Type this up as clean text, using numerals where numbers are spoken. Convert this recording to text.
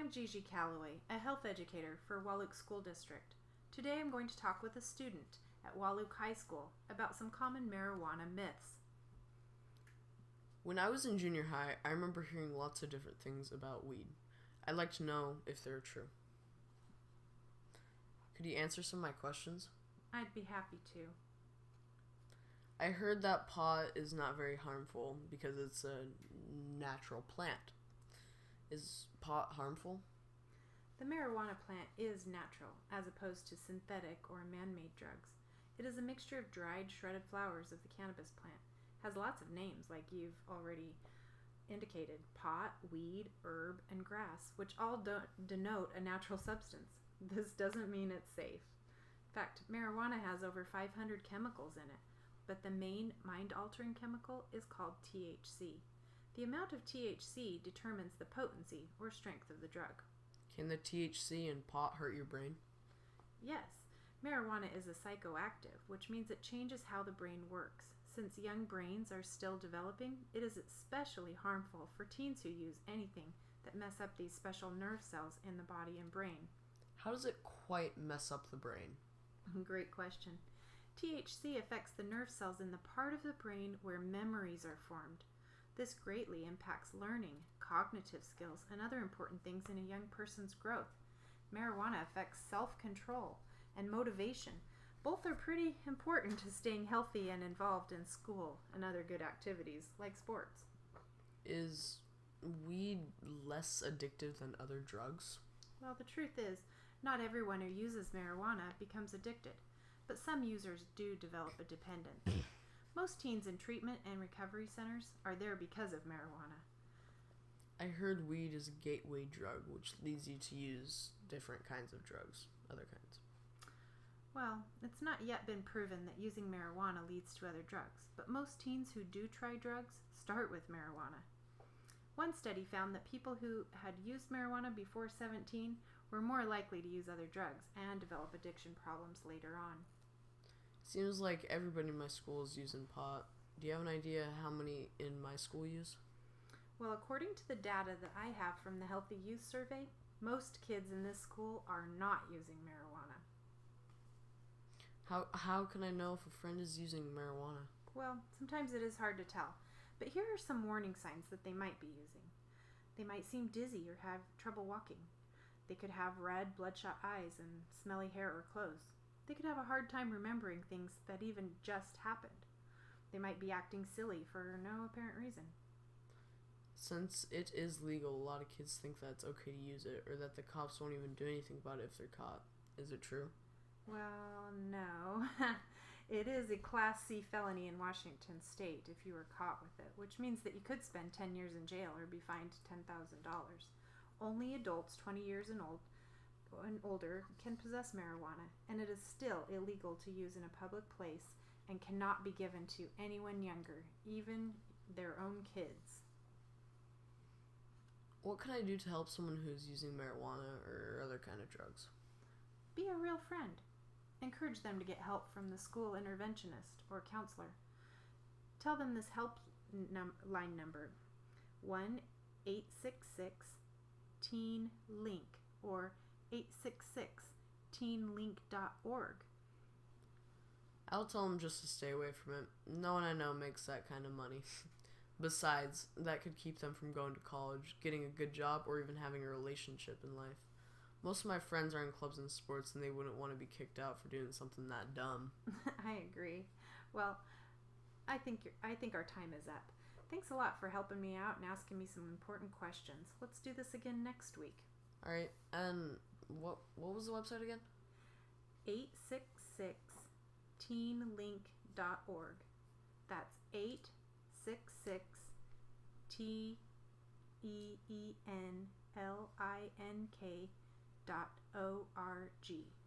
I'm Gigi Calloway, a health educator for Wahluke School District. Today I'm going to talk with a student at Wahluke High School about some common marijuana myths. When I was in junior high, I remember hearing lots of different things about weed. I'd like to know if they're true. Could you answer some of my questions? I'd be happy to. I heard that pot is not very harmful because it's a natural plant. Is pot harmful? The marijuana plant is natural, as opposed to synthetic or man-made drugs. It is a mixture of dried, shredded flowers of the cannabis plant. It has lots of names, like you've already indicated: pot, weed, herb, and grass, which all denote a natural substance. This doesn't mean it's safe. In fact, marijuana has over 500 chemicals in it, but the main mind-altering chemical is called THC. The amount of THC determines the potency or strength of the drug. Can the THC in pot hurt your brain? Yes, marijuana is a psychoactive, which means it changes how the brain works. Since young brains are still developing, it is especially harmful for teens who use anything that mess up these special nerve cells in the body and brain. How does it quite mess up the brain? Great question. THC affects the nerve cells in the part of the brain where memories are formed. This greatly impacts learning, cognitive skills, and other important things in a young person's growth. Marijuana affects self-control and motivation. Both are pretty important to staying healthy and involved in school and other good activities like sports. Is weed less addictive than other drugs? Well, the truth is, not everyone who uses marijuana becomes addicted, but some users do develop a dependence. Most teens in treatment and recovery centers are there because of marijuana. I heard weed is a gateway drug, which leads you to use different kinds of drugs, other kinds. Well, it's not yet been proven that using marijuana leads to other drugs, but most teens who do try drugs start with marijuana. One study found that people who had used marijuana before 17 were more likely to use other drugs and develop addiction problems later on. Seems like everybody in my school is using pot. Do you have an idea how many in my school use? Well, according to the data that I have from the Healthy Youth Survey, most kids in this school are not using marijuana. How can I know if a friend is using marijuana? Well, sometimes it is hard to tell, but here are some warning signs that they might be using. They might seem dizzy or have trouble walking. They could have red, bloodshot eyes and smelly hair or clothes. They could have a hard time remembering things that even just happened. They might be acting silly for no apparent reason. Since it is legal, a lot of kids think that it's okay to use it, or that the cops won't even do anything about it if they're caught. Is it true? Well, no. It is a Class C felony in Washington State if you were caught with it, which means that you could spend 10 years in jail or be fined $10,000. Only adults 20 years and older can possess marijuana, and it is still illegal to use in a public place and cannot be given to anyone younger, even their own kids. What can I do to help someone who's using marijuana or other kind of drugs? Be a real friend. Encourage them to get help from the school interventionist or counselor. Tell them this line number, 1-866-TEEN-LINK or 866-teenlink.org. I'll tell them just to stay away from it. No one I know makes that kind of money. Besides, that could keep them from going to college, getting a good job, or even having a relationship in life. Most of my friends are in clubs and sports, and they wouldn't want to be kicked out for doing something that dumb. I agree. Well, I think our time is up. Thanks a lot for helping me out and asking me some important questions. Let's do this again next week. All right, and what was the website again? 866-teenlink.org. That's 866-TEENLINK.org.